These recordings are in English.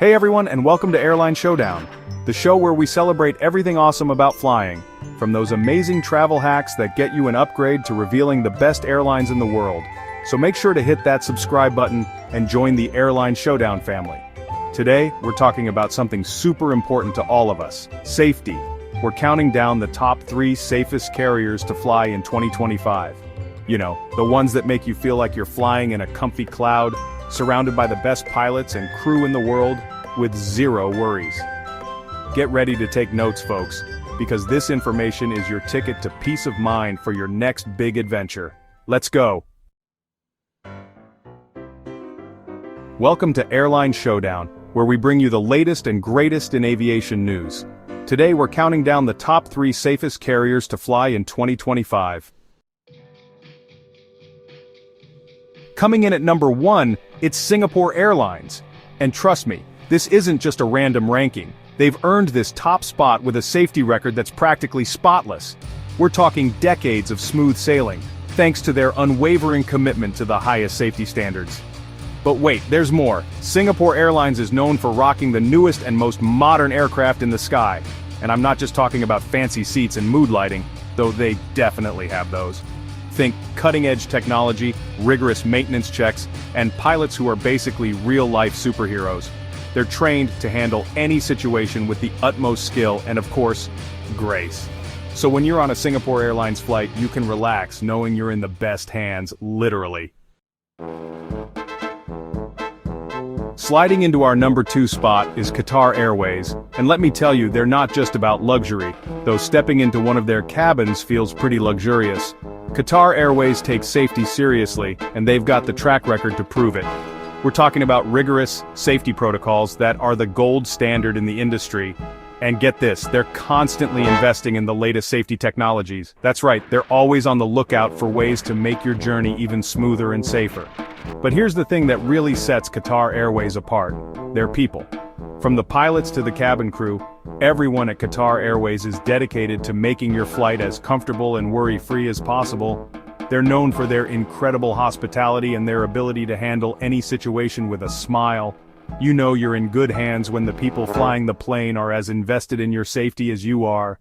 Hey everyone, and welcome to Airline Showdown, the show where we celebrate everything awesome about flying, from those amazing travel hacks that get you an upgrade to revealing the best airlines in the world. So make sure to hit that subscribe button and join the Airline Showdown family. Today, we're talking about something super important to all of us: safety. We're counting down the top 3 safest carriers to fly in 2025. You know, the ones that make you feel like you're flying in a comfy cloud, surrounded by the best pilots and crew in the world, with zero worries. Get ready to take notes, folks, because this information is your ticket to peace of mind for your next big adventure. Let's go! Welcome to Airline Showdown, where we bring you the latest and greatest in aviation news. Today we're counting down the top 3 safest carriers to fly in 2025. Coming in at number 1, it's Singapore Airlines. And trust me, this isn't just a random ranking. They've earned this top spot with a safety record that's practically spotless. We're talking decades of smooth sailing, thanks to their unwavering commitment to the highest safety standards. But wait, there's more. Singapore Airlines is known for rocking the newest and most modern aircraft in the sky. And I'm not just talking about fancy seats and mood lighting, though they definitely have those. Think cutting-edge technology, rigorous maintenance checks, and pilots who are basically real-life superheroes. They're trained to handle any situation with the utmost skill and, of course, grace. So when you're on a Singapore Airlines flight, you can relax knowing you're in the best hands, literally. Sliding into our number 2 spot is Qatar Airways, and let me tell you, they're not just about luxury, though stepping into one of their cabins feels pretty luxurious. Qatar Airways takes safety seriously, and they've got the track record to prove it. We're talking about rigorous safety protocols that are the gold standard in the industry. And get this, they're constantly investing in the latest safety technologies. That's right, they're always on the lookout for ways to make your journey even smoother and safer. But here's the thing that really sets Qatar Airways apart: their people. From the pilots to the cabin crew, everyone at Qatar Airways is dedicated to making your flight as comfortable and worry-free as possible. They're known for their incredible hospitality and their ability to handle any situation with a smile. You know you're in good hands when the people flying the plane are as invested in your safety as you are.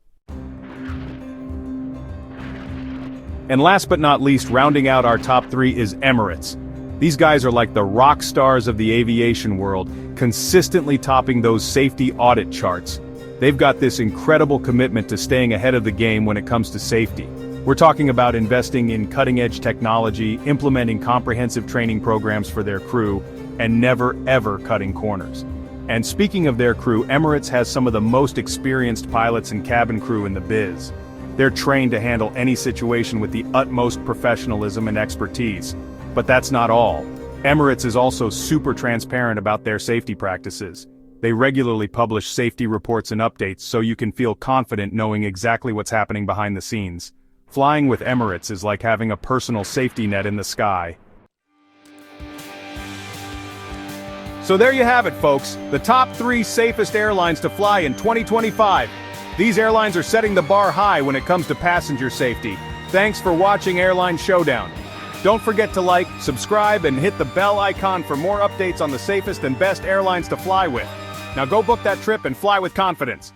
And last but not least, rounding out our top 3 is Emirates. These guys are like the rock stars of the aviation world, consistently topping those safety audit charts. They've got this incredible commitment to staying ahead of the game when it comes to safety. We're talking about investing in cutting-edge technology, implementing comprehensive training programs for their crew, and never ever cutting corners. And speaking of their crew, Emirates has some of the most experienced pilots and cabin crew in the biz. They're trained to handle any situation with the utmost professionalism and expertise. But that's not all. Emirates is also super transparent about their safety practices. They regularly publish safety reports and updates so you can feel confident knowing exactly what's happening behind the scenes. Flying with Emirates is like having a personal safety net in the sky. So there you have it, folks, the top 3 safest airlines to fly in 2025. These airlines are setting the bar high when it comes to passenger safety. Thanks for watching Airline Showdown. Don't forget to like, subscribe, and hit the bell icon for more updates on the safest and best airlines to fly with. Now go book that trip and fly with confidence.